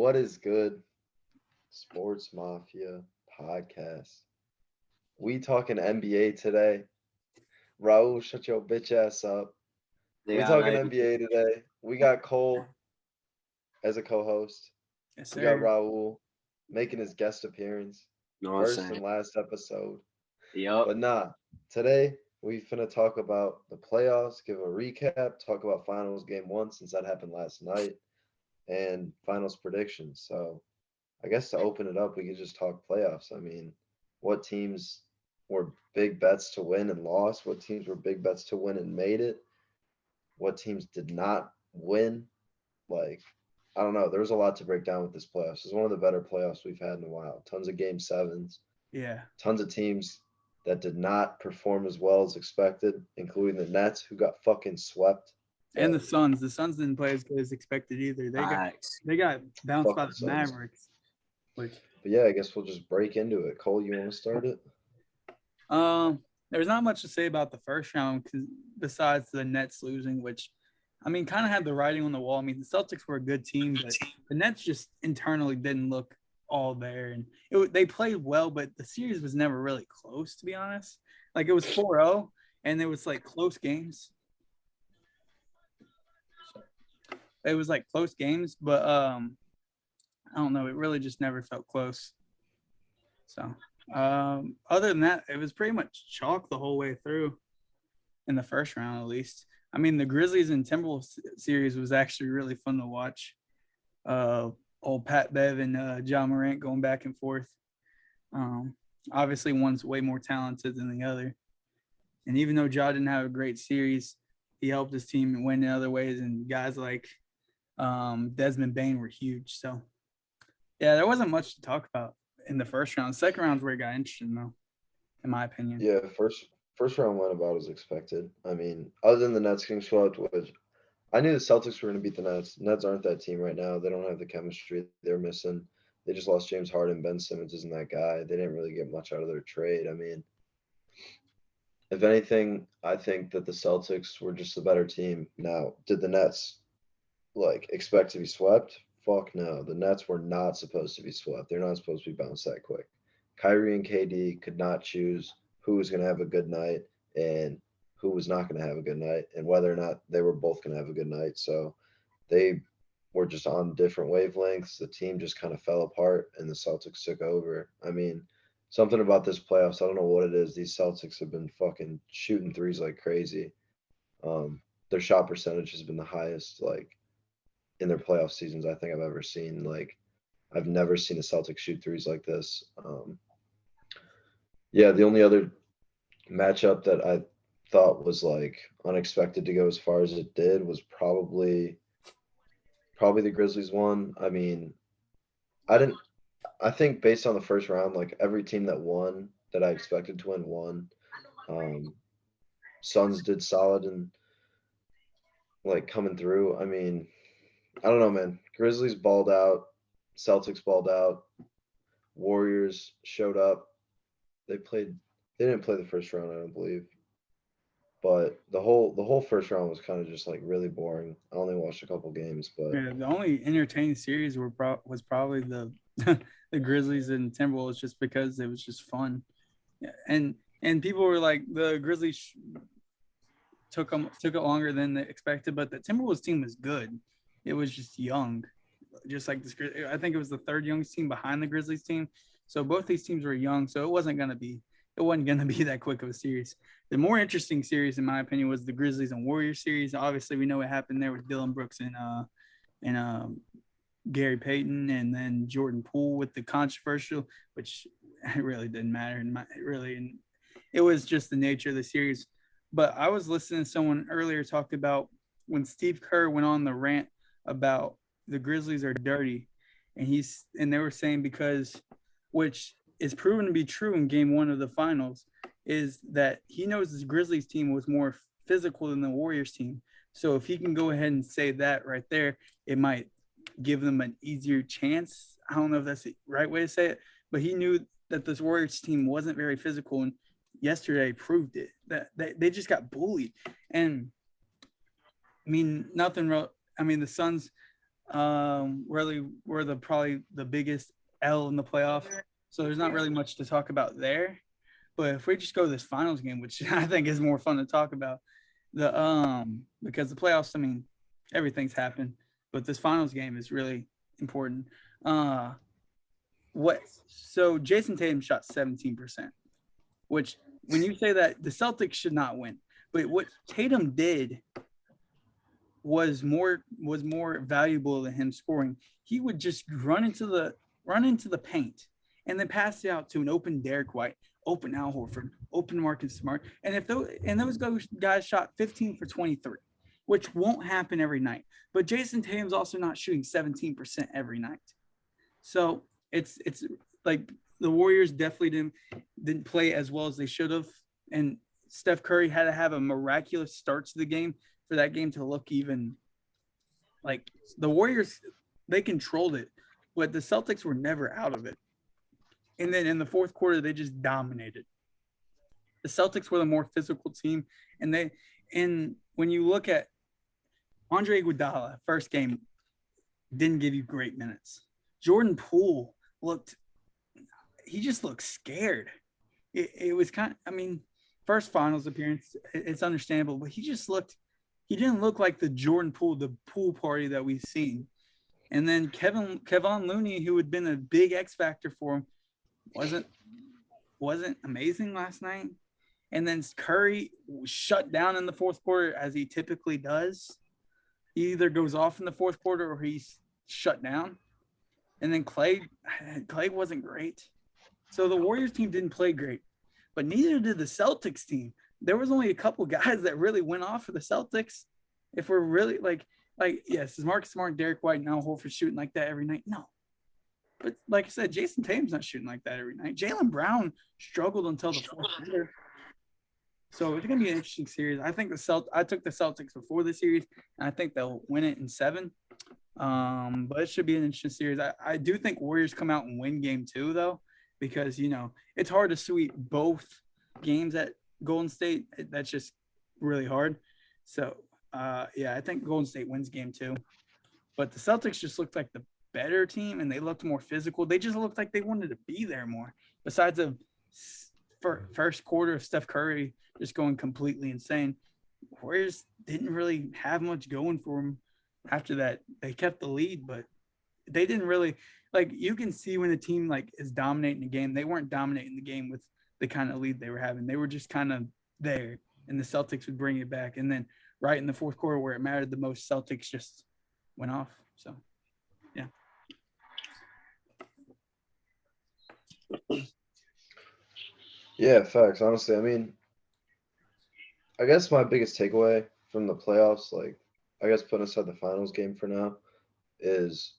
What is good? Sports Mafia podcast. We talking NBA today. Raul, shut your bitch ass up. We Yeah, talking like, NBA today. We got Cole as a co-host. Yes, We got sir. Raul making his guest appearance. you know what I'm First saying? and last episode. Yup. But nah, today we finna talk about the playoffs, give a recap, talk about finals game one since that happened last night, and finals predictions. So I guess to open it up, we could just talk playoffs. I mean, what teams were big bets to win and lost? What teams were big bets to win and made it? What teams did not win? Like, I don't know. There's a lot to break down with this playoffs. It's one of the better playoffs we've had in a while. Tons of game sevens, Yeah. tons of teams that did not perform as well as expected, including the Nets, who got fucking swept. And the But Suns. The Suns didn't play as good as expected either. Facts. They got bounced fuck by the the Suns. Mavericks. Which But yeah, I guess we'll just break into it. Cole, you want to start it? there's not much to say about the first round besides the Nets losing, which I mean kind of had the writing on the wall. I mean the Celtics were a good team, but the Nets just internally didn't look all there, and they played well, but the series was never really close, to be honest. Like it was 4-0, and it was like close games. It was like close games, but I don't know. It really just never felt close. So other than that, it was pretty much chalk the whole way through in the first round, at least. I mean, the Grizzlies and Timberwolves series was actually really fun to watch. Old Pat Bev and John Morant going back and forth. Um, Obviously, one's way more talented than the other. And even though Ja didn't have a great series, he helped his team win in other ways. And guys like Desmond Bain were huge. So, yeah, there wasn't much to talk about in the first round. Second round's where it got interesting, though, in my opinion. Yeah, first round went about as expected. I mean, other than the Nets getting swept, which I knew the Celtics were going to beat the Nets. Nets aren't that team right now. They don't have the chemistry they're missing. They just lost James Harden. Ben Simmons isn't that guy. They didn't really get much out of their trade. I mean, if anything, I think that the Celtics were just the better team. Now, did the Nets expect to be swept? Fuck no. The Nets were not supposed to be swept. They're not supposed to be bounced that quick. Kyrie and KD could not choose who was going to have a good night and who was not going to have a good night and whether or not they were both going to have a good night. So they were just on different wavelengths. The team just kind of fell apart and the Celtics took over. I mean, something about this playoffs, I don't know what it is. These Celtics have been fucking shooting threes like crazy. Their shot percentage has been the highest in their playoff seasons I think I've ever seen. I've never seen a Celtics shoot threes like this. Yeah, the only other matchup that I thought was unexpected to go as far as it did was probably the Grizzlies one. I mean, I didn't I think based on the first round, every team that won that I expected to win won. Um Suns did solid and coming through. I mean, I don't know, man. Grizzlies balled out, Celtics balled out, Warriors showed up. They played they didn't play the first round, I don't believe. But the whole first round was kind of just really boring. I only watched a couple games, but Yeah, the only entertaining series was probably the the Grizzlies and Timberwolves, just because it was just fun. Yeah, and people were like the Grizzlies took it longer than they expected, but the Timberwolves team was good. It was just young, just like this. I think it was the third youngest team behind the Grizzlies team. So both these teams were young, so it wasn't gonna be that quick of a series. The more interesting series, in my opinion, was the Grizzlies and Warriors series. Obviously, we know what happened there with Dylan Brooks and Gary Payton, and then Jordan Poole with the controversial, which it really didn't matter. It was just the nature of the series. But I was listening to someone earlier talk about when Steve Kerr went on the rant about the Grizzlies are dirty, and they were saying because, which is proven to be true in Game 1 of the finals, is that he knows this Grizzlies team was more physical than the Warriors team. So if he can go ahead and say that right there, it might give them an easier chance. I don't know if that's the right way to say it, but he knew that this Warriors team wasn't very physical, and yesterday proved it. That they just got bullied. And I mean, nothing real. I mean, the Suns really were probably the biggest L in the playoffs. So there's not really much to talk about there. But if we just go to this finals game, which I think is more fun to talk about, because the playoffs, I mean, everything's happened, but this finals game is really important. Uh what so Jason Tatum shot 17%, which when you say that the Celtics should not win, but what Tatum did was more valuable than him scoring. He would just run into the paint and then pass it out to an open Derek White, open Al Horford, open Marcus Smart. And if those guys shot 15 for 23, which won't happen every night. But Jason Tatum's also not shooting 17% every night. So it's like the Warriors definitely didn't play as well as they should have. And Steph Curry had to have a miraculous start to the game for that game to look even like the Warriors. They controlled it, but the Celtics were never out of it. And then in the fourth quarter, they just dominated. The Celtics were the more physical team, and when you look at Andre Iguodala, first game didn't give you great minutes. Jordan Poole he just looked scared. It was I mean, first finals appearance, it's understandable, but he didn't look like the Jordan Poole, the pool party that we've seen. And then Kevon Looney, who had been a big X factor for him, wasn't amazing last night. And then Curry was shut down in the fourth quarter as he typically does. He either goes off in the fourth quarter or he's shut down. And then Clay wasn't great. So the Warriors team didn't play great, but neither did the Celtics team. There was only a couple guys that really went off for the Celtics. If we're really yes, is Marcus Smart, Derek White, and Al Horford shooting like that every night? No. But like I said, Jason Tatum's not shooting like that every night. Jaylen Brown struggled until the fourth quarter. So it's going to be an interesting series. I think I took the Celtics before the series, and I think they'll win it in 7. But it should be an interesting series. I do think Warriors come out and win game 2, though, because, it's hard to sweep both games at Golden State. That's just really hard. So, I think Golden State wins game 2. But the Celtics just looked like the better team, and they looked more physical. They just looked like they wanted to be there more. Besides the first quarter of Steph Curry just going completely insane, Warriors didn't really have much going for them after that. They kept the lead, but they didn't really you can see when a team is dominating the game. They weren't dominating the game with the kind of lead they were having. They were just kind of there, and the Celtics would bring it back. And then right in the fourth quarter where it mattered the most, Celtics just went off. So, yeah. Yeah, facts. Honestly, I mean, I guess my biggest takeaway from the playoffs, I guess putting aside the finals game for now, is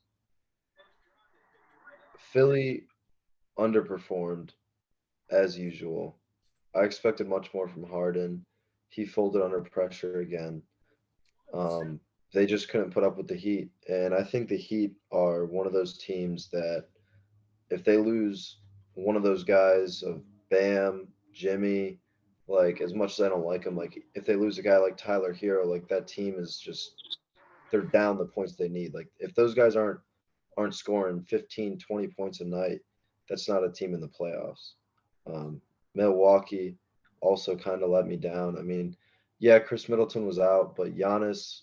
Philly underperformed as usual. I expected much more from Harden. He folded under pressure again. They just couldn't put up with the Heat. And I think the Heat are one of those teams that if they lose one of those guys of Bam, Jimmy, as much as I don't like them, if they lose a guy like Tyler Hero, that team is just they're down the points they need. If those guys aren't scoring 15, 20 points a night, that's not a team in the playoffs. Milwaukee also kind of let me down. I mean, yeah, Chris Middleton was out, but Giannis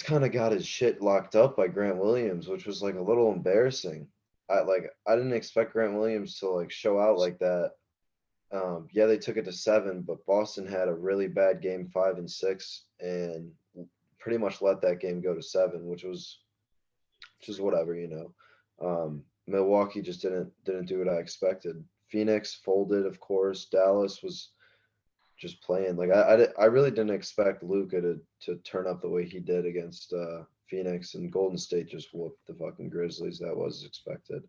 kind of got his shit locked up by Grant Williams, which was a little embarrassing. I didn't expect Grant Williams to show out like that. Yeah, they took it to 7, but Boston had a really bad game 5 and 6, and pretty much let that game go to 7, which was just whatever. Milwaukee just didn't do what I expected. Phoenix folded, of course. Dallas was just playing. I really didn't expect Luka to turn up the way he did against Phoenix, and Golden State just whooped the fucking Grizzlies. That was expected.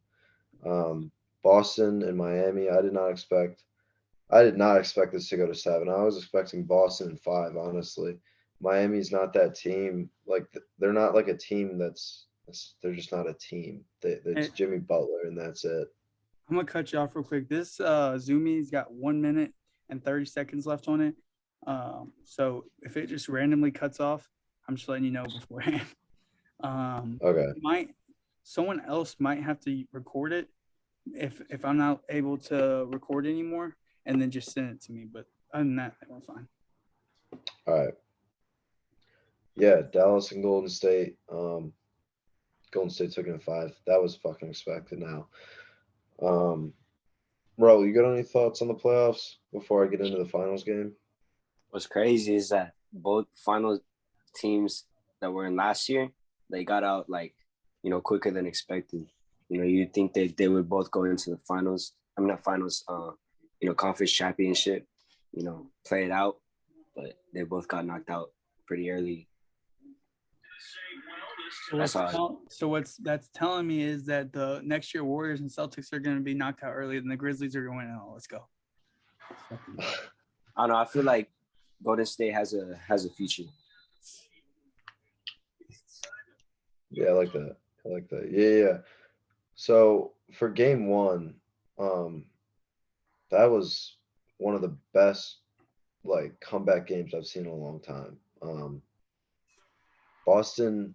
Boston and Miami, I did not expect this to go to 7. I was expecting Boston in 5, honestly. Miami's not that team. They're not a team they're just not a team. It's Jimmy Butler, and that's it. I'm gonna cut you off real quick. This Zumi's got 1 minute and 30 seconds left on it. So if it just randomly cuts off, I'm just letting you know beforehand. Okay. Someone else might have to record it if I'm not able to record anymore, and then just send it to me. But other than that, we're fine. All right. Yeah, Dallas and Golden State. Golden State took it in 5. That was fucking expected now. Um, Bro, you got any thoughts on the playoffs before I get into the finals game? What's crazy is that both final teams that were in last year, they got out like, quicker than expected. You'd think they would both go into the finals. I mean, not finals, conference championship, play it out, but they both got knocked out pretty early. So what's that's telling me is that the next year Warriors and Celtics are going to be knocked out earlier than the Grizzlies are going to win. Oh, let's go. I don't know. I feel like Golden State has a future. Yeah, I like that. Yeah. So for game 1, that was one of the best like comeback games I've seen in a long time. Boston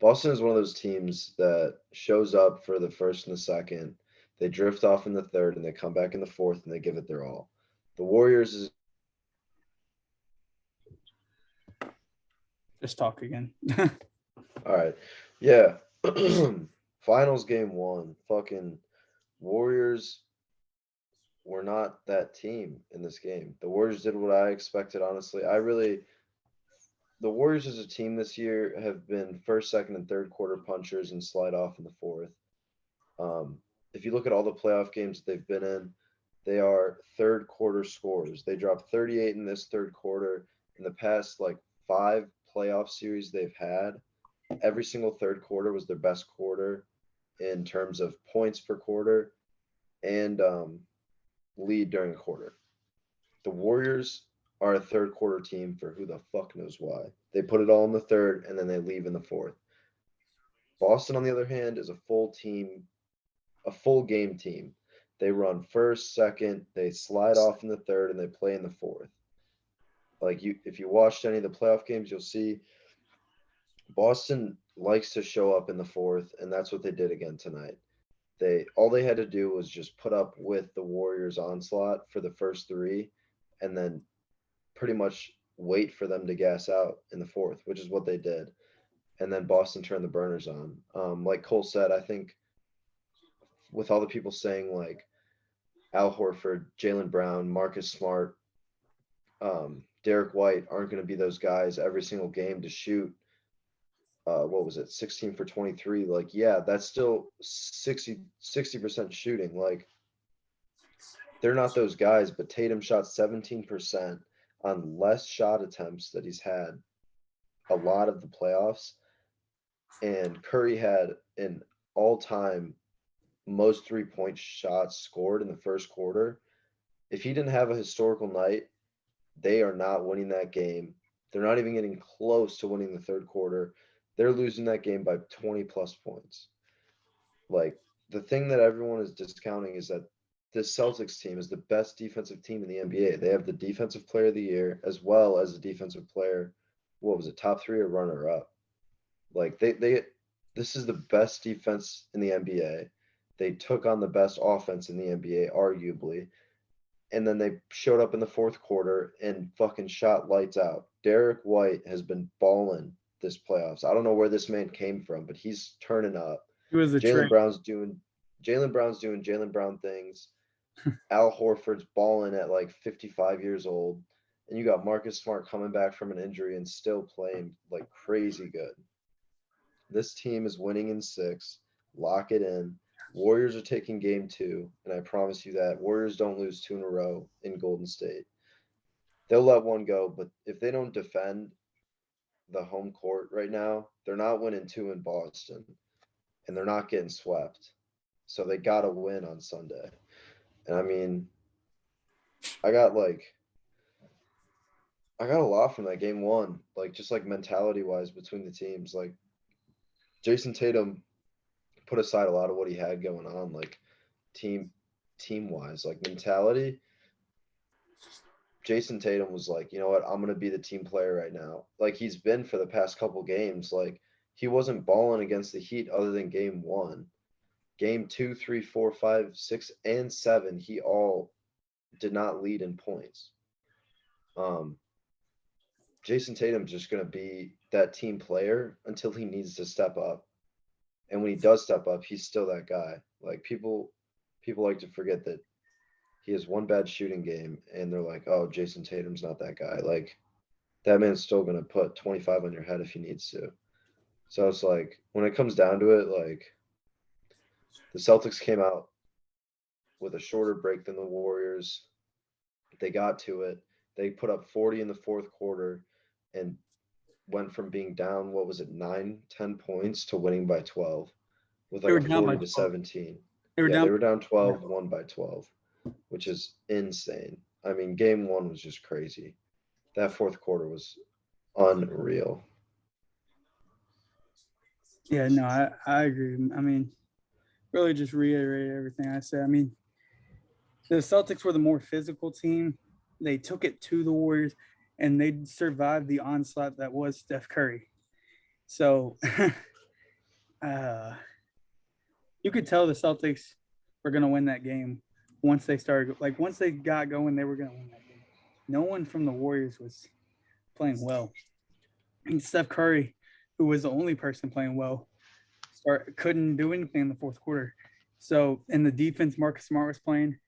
is one of those teams that shows up for the first and the second. They drift off in the third and they come back in the fourth and they give it their all. The Warriors is just talk again. all right. Yeah. Finals game 1. Fucking Warriors were not that team in this game. The Warriors did what I expected, honestly. The Warriors as a team this year have been first, second, and third quarter punchers and slide off in the fourth. If you look at all the playoff games they've been in, they are third quarter scorers. They dropped 38 in this third quarter. In the past, like 5 playoff series they've had, every single third quarter was their best quarter in terms of points per quarter and lead during a quarter. The Warriors are a third quarter team for who the fuck knows why. They put it all in the third and then they leave in the fourth. Boston, on the other hand, is a full game team. They run first, second, they slide off in the third, and they play in the fourth. If you watched any of the playoff games, you'll see Boston likes to show up in the fourth, and that's what they did again tonight. All they had to do was just put up with the Warriors' onslaught for the first 3, and then pretty much wait for them to gas out in the fourth, which is what they did. And then Boston turned the burners on. Like Cole said, I think with all the people saying like Al Horford, Jaylen Brown, Marcus Smart, Derek White aren't going to be those guys every single game to shoot. What was it, 16 for 23? Like, yeah, that's still 60% shooting. Like, they're not those guys, but Tatum shot 17% on less shot attempts that he's had a lot of the playoffs. And Curry had an all-time most 3-point shots scored in the first quarter. If he didn't have a historical night, they are not winning that game. They're not even getting close to winning the third quarter. They're losing that game by 20 plus points. Like, the thing that everyone is discounting is that this Celtics team is the best defensive team in the NBA. They have the defensive player of the year as well as the defensive player. What was it, top 3 or runner up? Like, this is the best defense in the NBA. They took on the best offense in the NBA, arguably. And then they showed up in the fourth quarter and fucking shot lights out. Derek White has been balling this playoffs. I don't know where this man came from, but he's turning up. He was a Jaylen Brown's doing Jaylen Brown things. Al Horford's balling at like 55 years old. And you got Marcus Smart coming back from an injury and still playing like crazy good. This team is winning in 6. Lock it in. Warriors are taking game 2, and I promise you that Warriors don't lose 2 in a row in Golden State. They'll let one go, but if they don't defend the home court right now, they're not winning 2 in Boston, and they're not getting swept. So they got to win on Sunday. And I mean, I got a lot from that game 1, like just like mentality-wise between the teams. Like Jason Tatum put aside a lot of what he had going on, like team wise, like mentality. Jason Tatum was like, you know what, I'm gonna be the team player right now. Like he's been for the past couple games. Like he wasn't balling against the Heat other than game 1. Game 2, 3, 4, 5, 6, and 7, he all did not lead in points. Um, Jason Tatum's just gonna be that team player until he needs to step up. And when he does step up, he's still that guy. Like people like to forget that he has one bad shooting game and they're like, "Oh, Jason Tatum's not that guy." Like that man's still going to put 25 on your head if he needs to. So it's like when it comes down to it, like the Celtics came out with a shorter break than the Warriors. They got to it. They put up 40 in the fourth quarter and went from being down, what was it, 9, 10 points to winning by 12 with They like were a down by 40 to 12. 17. They were Yeah, down. they were down 12, won by 12, which is insane. I mean, game 1 was just crazy. That fourth quarter was unreal. Yeah, no, I agree. I mean, really just reiterate everything I said. I mean, the Celtics were the more physical team. They took it to the Warriors, and they survived the onslaught that was Steph Curry. So you could tell the Celtics were going to win that game once they started. Like once they got going, they were going to win that game. No one from the Warriors was playing well. And Steph Curry, who was the only person playing well, couldn't do anything in the fourth quarter. So in the defense, Marcus Smart was playing.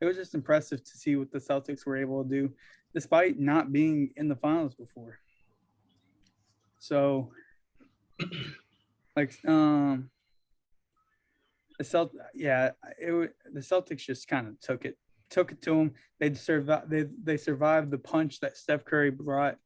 It was just impressive to see what the Celtics were able to do, despite not being in the finals before. So, like, the Celtics just kind of took it to them. They survived the punch that Steph Curry brought,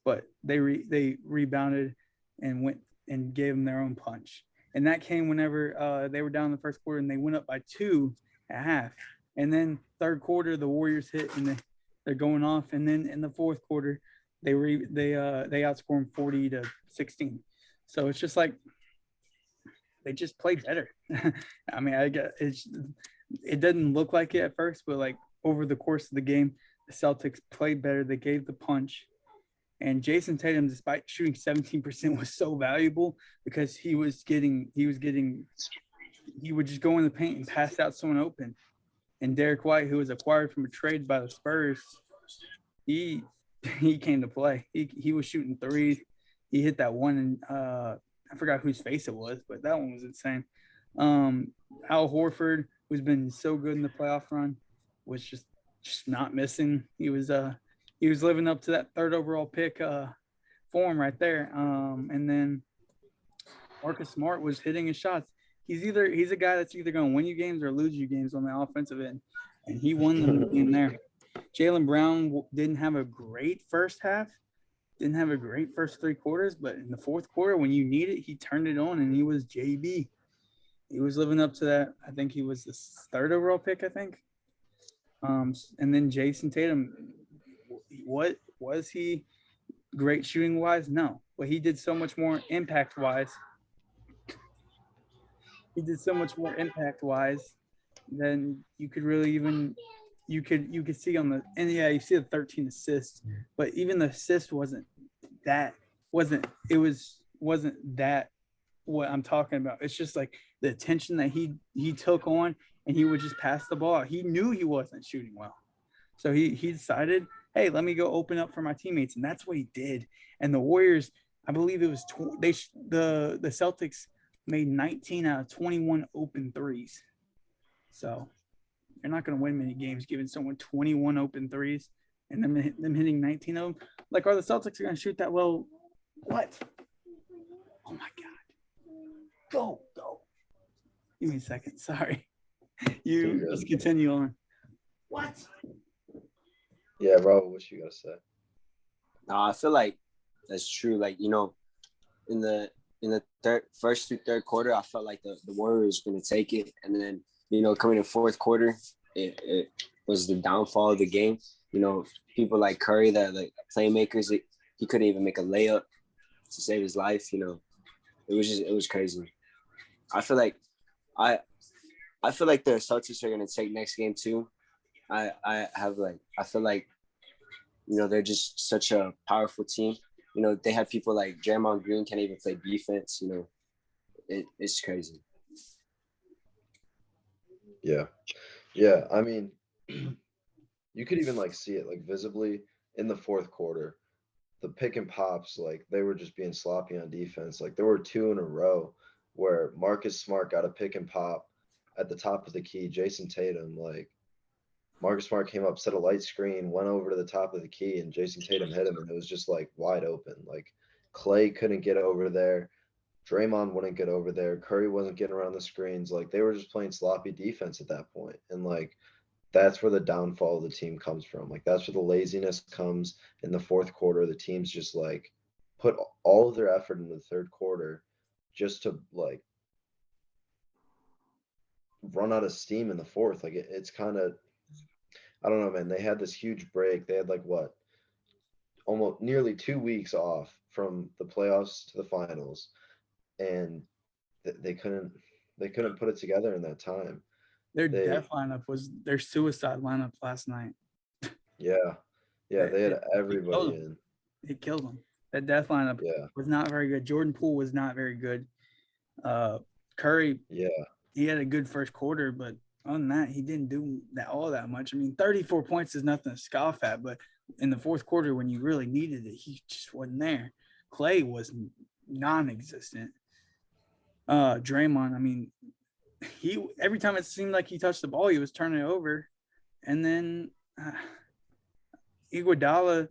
but they rebounded and went and gave them their own punch. And that came whenever they were down in the first quarter and they went up by 2 at half. And then third quarter, the Warriors hit and they're going off. And then in the fourth quarter, they outscored them 40-16. So it's just like they just played better. I mean, it doesn't look like it at first, but like over the course of the game, the Celtics played better. They gave the punch. And Jason Tatum, despite shooting 17%, was so valuable because he would just go in the paint and pass out someone open. And Derek White, who was acquired from a trade by the Spurs, he came to play. He was shooting threes. He hit that one, and I forgot whose face it was, but that one was insane. Al Horford, who's been so good in the playoff run, was just not missing. He was living up to that third overall pick form right there. And then Marcus Smart was hitting his shots. He's a guy that's either going to win you games or lose you games on the offensive end, and he won them the game there. Jaylen Brown didn't have a great first half, didn't have a great first 3 quarters, but in the fourth quarter when you need it, he turned it on, and he was JB. He was living up to that. I think he was the third overall pick, I think. And then Jason Tatum, what was he great shooting wise? No, but he did so much more impact wise. He did so much more impact wise than you could really even you could see on the and yeah, you see the 13 assists, but even the assist wasn't that what I'm talking about. It's just like the attention that he took on, and he would just pass the ball. He knew he wasn't shooting well, so he decided, hey, let me go open up for my teammates, and that's what he did. And the Warriors, I believe it was the Celtics made 19 out of 21 open threes. So you're not going to win many games giving someone 21 open threes and them hitting 19 of them. Like, are the Celtics going to shoot that well? What? Oh my God! Go! Give me a second. Sorry. You just continue on. What? Yeah, Rob, what you got to say? No, I feel like that's true. Like, in the first through third quarter, I felt like the Warriors were going to take it. And then, coming in fourth quarter, it was the downfall of the game. People like Curry, that like playmakers, he couldn't even make a layup to save his life. It was crazy. I feel like the Celtics are going to take next game too. I feel like they're just such a powerful team. They have people like Draymond Green can't even play defense. It's crazy. Yeah. Yeah. I mean, you could even like see it like visibly in the fourth quarter. The pick and pops, like they were just being sloppy on defense. Like there were two in a row where Marcus Smart got a pick and pop at the top of the key. Jason Tatum, like Marcus Smart came up, set a light screen, went over to the top of the key, and Jason Tatum hit him, and it was just like wide open. Like Clay couldn't get over there. Draymond wouldn't get over there. Curry wasn't getting around the screens. Like they were just playing sloppy defense at that point. And like that's where the downfall of the team comes from. Like that's where the laziness comes in the fourth quarter. The teams just like put all of their effort into the third quarter just to like run out of steam in the fourth. Like it's kind of, I don't know, man. They had this huge break. They had like what, almost nearly 2 weeks off from the playoffs to the finals, and they couldn't put it together in that time. Their death lineup was their suicide lineup last night. Yeah, they had everybody in. It killed them. That death lineup was not very good. Jordan Poole was not very good. Curry, he had a good first quarter, but other than that, he didn't do all that much. I mean, 34 points is nothing to scoff at, but in the fourth quarter when you really needed it, he just wasn't there. Clay was non-existent. Draymond, I mean, he every time it seemed like he touched the ball, he was turning it over. And then Iguodala,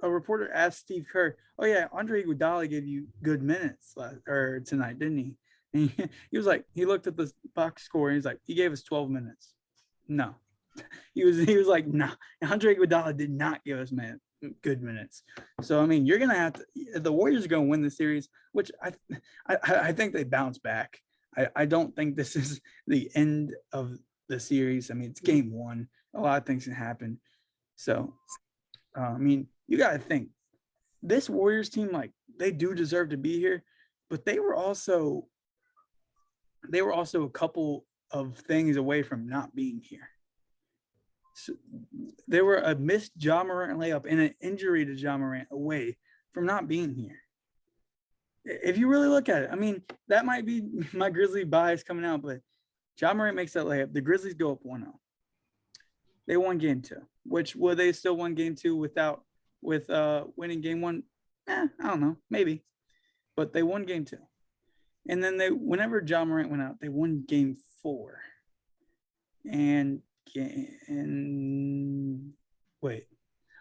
a reporter asked Steve Kerr, "Oh yeah, Andre Iguodala gave you good minutes tonight, didn't he?" And he was like, he looked at the box score and he's like, he gave us 12 minutes. No, he was like, no, Andre Iguodala did not give us good minutes. So I mean, you're gonna have to. The Warriors are gonna win the series, which I think they bounce back. I don't think this is the end of the series. I mean, it's game one. A lot of things can happen. So, I mean, you got to think this Warriors team, like they do deserve to be here, but they were also a couple of things away from not being here. So they were a missed Ja Morant layup and an injury to Ja Morant away from not being here. If you really look at it, I mean, that might be my Grizzly bias coming out, but Ja Morant makes that layup. The Grizzlies go up 1-0. They won game 2, which will they still won game 2 with winning game 1? I don't know, maybe. But they won game 2. And then whenever Ja Morant went out, they won game 4. And wait,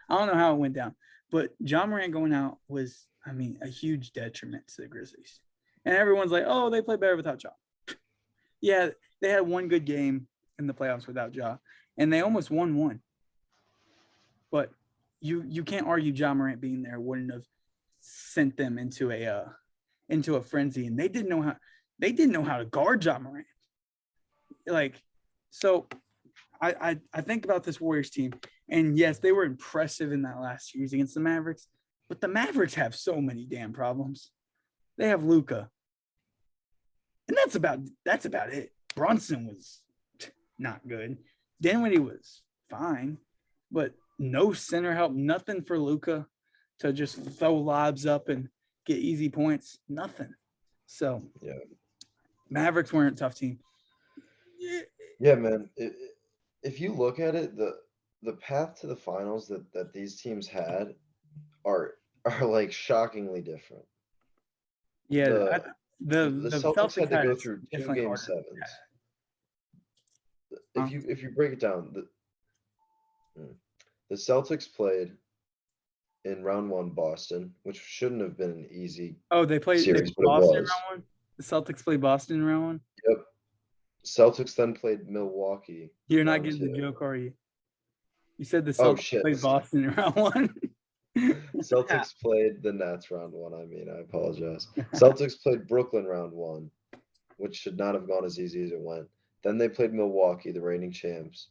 I don't know how it went down, but Ja Morant going out was, I mean, a huge detriment to the Grizzlies. And everyone's like, oh, they play better without Ja. Yeah, they had one good game in the playoffs without Ja, and they almost won one. But you can't argue Ja Morant being there wouldn't have sent them into a frenzy, and they didn't know how to guard Ja Morant. Like, so I think about this Warriors team, and yes, they were impressive in that last series against the Mavericks, but the Mavericks have so many damn problems. They have Luka, and that's about it. Brunson was not good. Dinwiddie was fine, but no center help, nothing for Luka to just throw lobs up and get easy points, nothing. So yeah, Mavericks weren't a tough team. Yeah, man. If you look at it, the path to the finals that these teams had are like shockingly different. Yeah, the Celtics had to go through 2 game harder. 7s. If you break it down, the Celtics played in round 1 Boston, which shouldn't have been an easy they played series, but Boston it was. round 1. The Celtics played Boston in round 1. Yep. Celtics then played Milwaukee. You're not getting the joke, are you? You said the Celtics played Boston in round 1. Celtics played the Nets round 1. I mean, I apologize. Celtics played Brooklyn round 1, which should not have gone as easy as it went. Then they played Milwaukee, the reigning champs,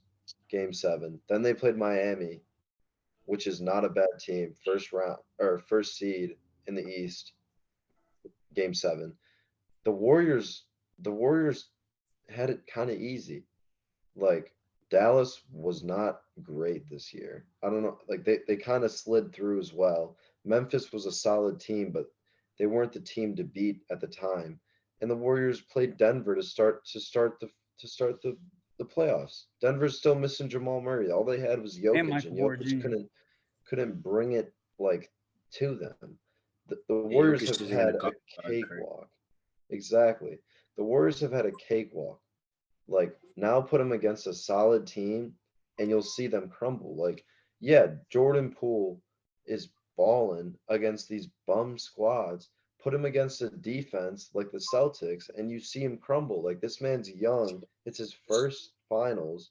game 7. Then they played Miami, which is not a bad team, first seed in the East, game 7. The Warriors had it kind of easy. Like Dallas was not great this year. I don't know, like they kind of slid through as well. Memphis was a solid team, but they weren't the team to beat at the time. And the Warriors played Denver to start the playoffs. Denver's still missing Jamal Murray. All they had was And Jokic, Michael and Porter Jokic Jr. couldn't bring it like to them. The Yeah, Warriors Jokic have isn't had gonna a guard Curry. cakewalk. Exactly. The Warriors have had a cakewalk. Like now put them against a solid team and you'll see them crumble. Like, yeah, Jordan Poole is balling against these bum squads. Put him against a defense like the Celtics and you see him crumble. Like this man's young. It's his first finals.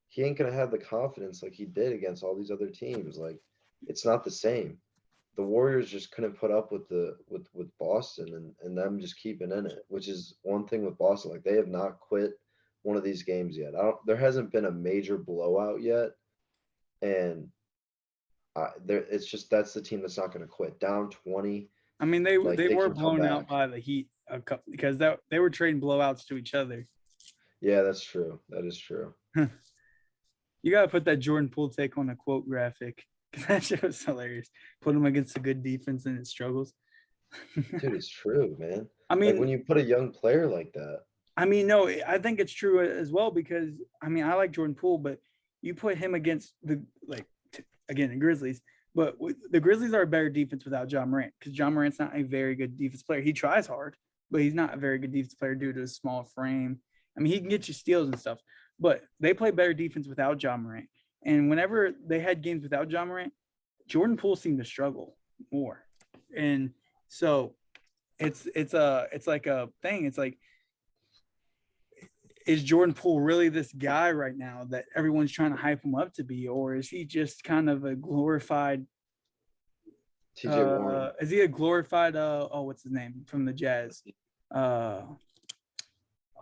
He ain't gonna have the confidence like he did against all these other teams. Like it's not the same. The Warriors just couldn't put up with with Boston and them just keeping in it, which is one thing with Boston. Like they have not quit one of these games yet. I don't. There hasn't been a major blowout yet, and there it's just that's the team that's not going to quit. Down 20, I mean, like they they were can come blown out back. by the Heat a couple because they were trading blowouts to each other. Yeah, that's true. That is true. You gotta put that Jordan Poole take on a quote graphic because that shit was hilarious. Put him against a good defense and it struggles. Dude, it's true, man. I Like when mean, you put a young player like that. no, I think it's true as well because I mean, I like Jordan Poole, but you put him against the again the Grizzlies, but the Grizzlies are a better defense without John Morant because John Morant's not a very good defense player. He tries hard, but he's not a very good defense player due to his small frame. I mean, he can get you steals and stuff, but they play better defense without John Morant. And whenever they had games without John Morant, Jordan Poole seemed to struggle more, and so it's like a thing. It's like, is Jordan Poole really this guy right now that everyone's trying to hype him up to be, or is he just kind of a glorified? TJ Warren, Is he a glorified? What's his name from the Jazz? Uh,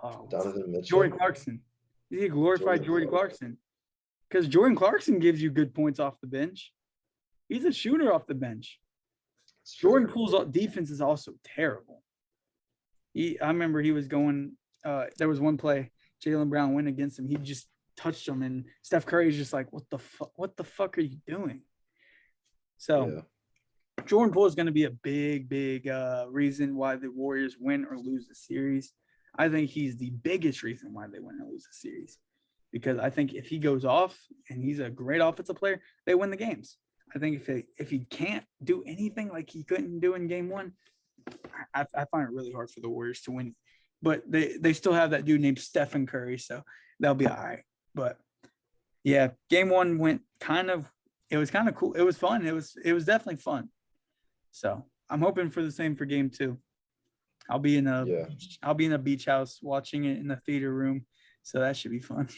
Donovan Jordan Mitchell, Clarkson. Is he a glorified Jordan Clarkson. Clarkson? Because Jordan Clarkson gives you good points off the bench. He's a shooter off the bench. It's Jordan true. Poole's defense is also terrible. I remember he was going. There was one play Jaylen Brown went against him. He just touched him, and Steph Curry's just like, "What the fuck? What the fuck are you doing?" So Yeah. Jordan Poole is going to be a big reason why the Warriors win or lose the series. I think he's the biggest reason why they win or lose the series because I think if he goes off and he's a great offensive player, they win the games. I think if he can't do anything like he couldn't do in game one, I find it really hard for the Warriors to win. But they still have that dude named Stephen Curry, so they'll be all right. But yeah, game one went it was kind of cool. It was fun. It was definitely fun. So I'm hoping for the same for game two. I'll be in a beach house watching it in the theater room. So that should be fun.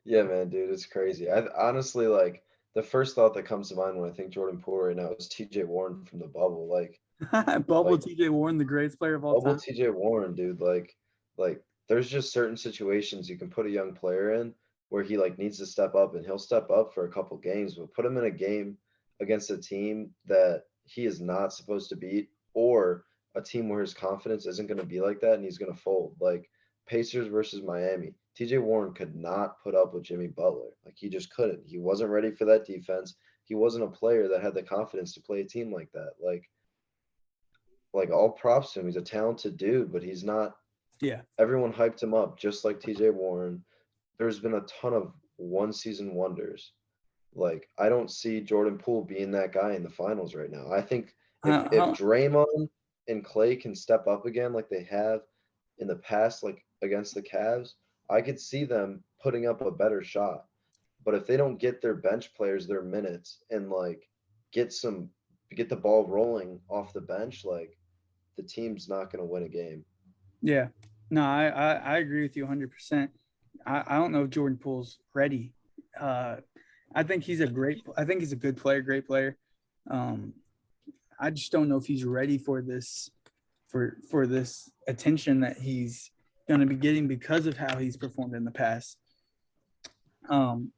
Yeah, man, dude, it's crazy. I honestly like the first thought that comes to mind when I think Jordan Poole right now is TJ Warren from the bubble. Bubble Like TJ Warren, the greatest player of all bubble time. TJ Warren, dude. Like there's just certain situations you can put a young player in where he like needs to step up and he'll step up for a couple games, but put him in a game against a team that he is not supposed to beat or a team where his confidence isn't going to be like that and he's going to fold. Like Pacers versus Miami. TJ Warren could not put up with Jimmy Butler. Like he just couldn't. He wasn't ready for that defense. He wasn't a player that had the confidence to play a team like that. Like all props to him. He's a talented dude, but he's not. Yeah. Everyone hyped him up just like TJ Warren. There's been a ton of one season wonders. Like I don't see Jordan Poole being that guy in the finals right now. I think if Draymond and Clay can step up again like they have in the past, like against the Cavs, I could see them putting up a better shot. But if they don't get their bench players their minutes and like get some get the ball rolling off the bench, like the team's not going to win a game. Yeah. No, I agree with you 100%. I don't know if Jordan Poole's ready. I think he's a good player, great player. I just don't know if he's ready for this for this attention that he's going to be getting because of how he's performed in the past. And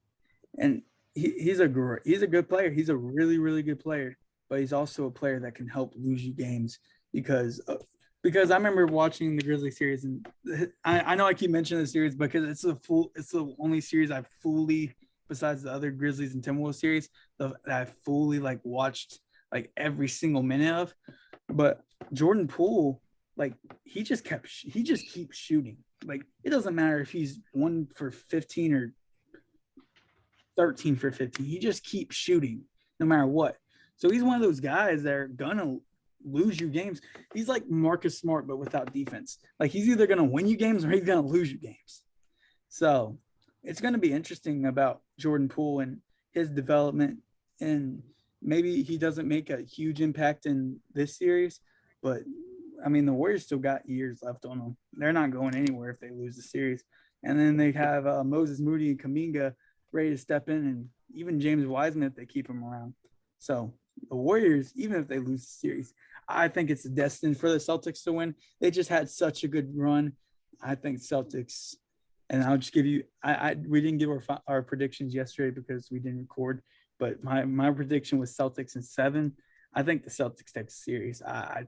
he's a good player. He's a really, really good player, but he's also a player that can help lose you games because I remember watching the Grizzlies series, and I know I keep mentioning the series because it's the only series I've fully besides the other Grizzlies and Timberwolves series that I fully like watched like every single minute of. But Jordan Poole, like he just keeps shooting. Like it doesn't matter if he's 1 for 15 or 13 for 15. He just keeps shooting no matter what. So he's one of those guys that are gonna lose you games. He's like Marcus Smart, but without defense. Like he's either gonna win you games or he's gonna lose you games. So it's gonna be interesting about Jordan Poole and his development. And maybe he doesn't make a huge impact in this series, but I mean the Warriors still got years left on them. They're not going anywhere if they lose the series. And then they have Moses Moody and Kuminga ready to step in, and even James Wiseman if they keep him around. So the Warriors, even if they lose the series, I think it's destined for the Celtics to win. They just had such a good run. I think Celtics, and I'll just give you. We didn't give our predictions yesterday because we didn't record, but my prediction was Celtics in 7. I think the Celtics take the series. I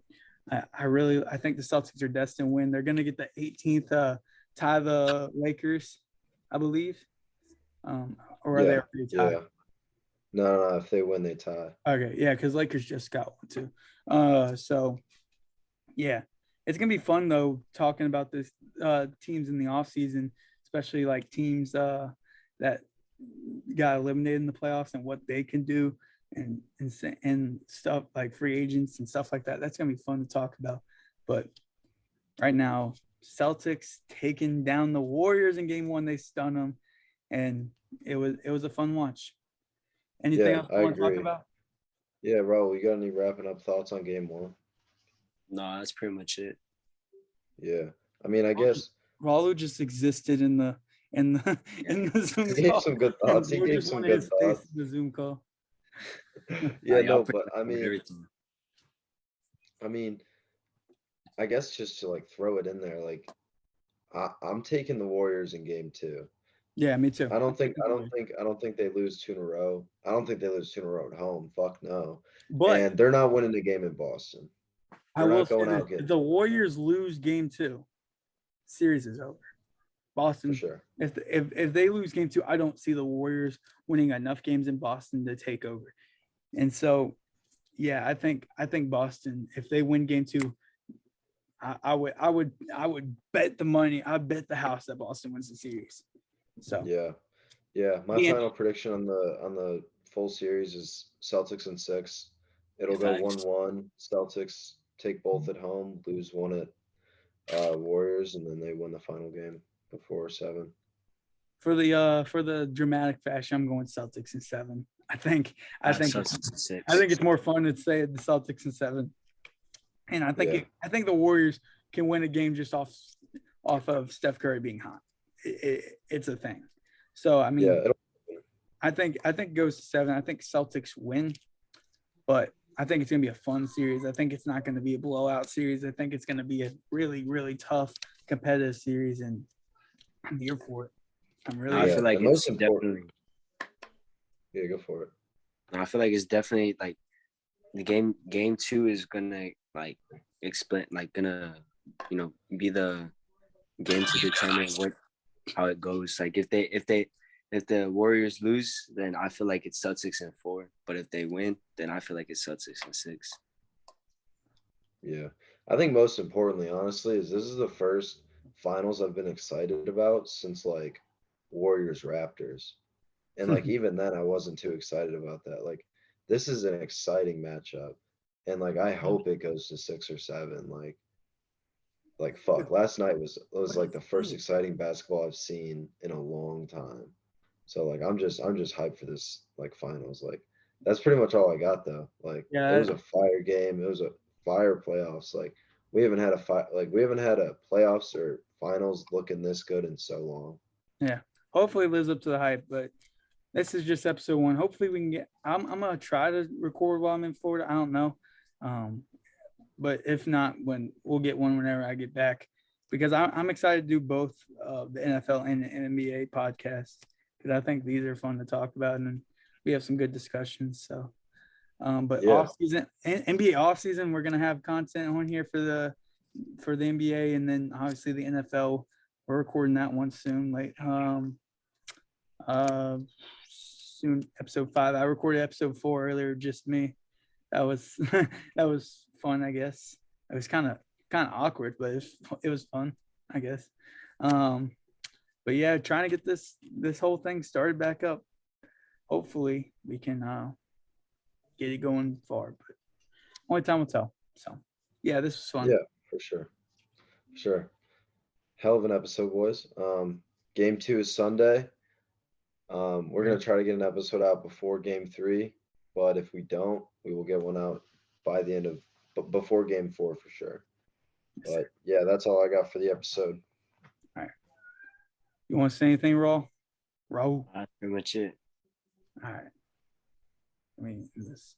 think the Celtics are destined to win. They're going to get the 18th tie the Lakers, I believe. Or are they already tied? Yeah. No. If they win, they tie. Okay, yeah, because Lakers just got one too. So yeah, it's gonna be fun though talking about this teams in the offseason, especially like teams that got eliminated in the playoffs and what they can do and stuff like free agents and stuff like that. That's gonna be fun to talk about. But right now, Celtics taking down the Warriors in game 1. They stun them, and it was a fun watch. Anything else you want to talk about? Yeah, Raul, you got any wrapping up thoughts on game 1? No, that's pretty much it. Yeah, I mean, I guess Raul just existed in the Zoom call. He gave some good thoughts. He gave some good thoughts. The Zoom call. Yeah, no, but I mean, I guess just to like throw it in there, like I'm taking the Warriors in game 2. Yeah, me too. I don't think they lose 2 in a row. I don't think they lose 2 in a row at home. Fuck no. But and they're not winning the game in Boston. I will say this, if the Warriors lose game 2, series is over. Boston, for sure. If they lose game 2, I don't see the Warriors winning enough games in Boston to take over. And so, yeah, I think Boston, if they win game 2, I would bet the money. I bet the house that Boston wins the series. So yeah. My final prediction on the full series is Celtics in 6. It'll go 1-1. Celtics take both at home, lose 1 at Warriors, and then they win the final game before 7. For the dramatic fashion, I'm going Celtics in 7. I think it's more fun to say the Celtics in 7. And I think the Warriors can win a game just off of Steph Curry being hot. It's a thing. So I mean, I think it goes to 7. I think Celtics win, but I think it's gonna be a fun series. I think it's not gonna be a blowout series. I think it's gonna be a really, really tough competitive series, and I'm here for it. I feel like it's definitely. Yeah, go for it. I feel like it's definitely like the game 2 is gonna like explain, like gonna be the game to determine how it goes. Like if the Warriors lose, then I feel like it's Celtics in 4. But if they win, then I feel like it's Celtics in 6. Yeah, I think most importantly, honestly, is this is the first finals I've been excited about since like Warriors Raptors, and like even then I wasn't too excited about that. Like this is an exciting matchup, and like I hope it goes to 6 or 7. Like fuck, last night was like the first exciting basketball I've seen in a long time. So like I'm just hyped for this like finals. Like that's pretty much all I got though. Like it was a fire game. It was a fire playoffs. Like we haven't had a playoffs or finals looking this good in so long. Yeah. Hopefully it lives up to the hype, but this is just episode 1. Hopefully we can get I'm gonna try to record while I'm in Florida. I don't know. But if not, when we'll get one whenever I get back, because I'm excited to do both the NFL and the NBA podcasts, because I think these are fun to talk about and we have some good discussions. So, but off season, NBA off season, we're gonna have content on here for the NBA, and then obviously the NFL. We're recording that one soon, soon episode 5. I recorded episode 4 earlier, just me. That was that was fun, I guess. It was kind of awkward, but it was fun, I guess. But yeah, trying to get this whole thing started back up. Hopefully we can get it going far, but only time will tell. So yeah, this was fun. Yeah, for sure. Sure. Hell of an episode, boys. Game 2 is Sunday. We're gonna try to get an episode out before game 3, but if we don't, we will get one out by the end of before game 4 for sure. But yeah, that's all I got for the episode. All right. You want to say anything, Raul? That's pretty much it. All right. I mean, this.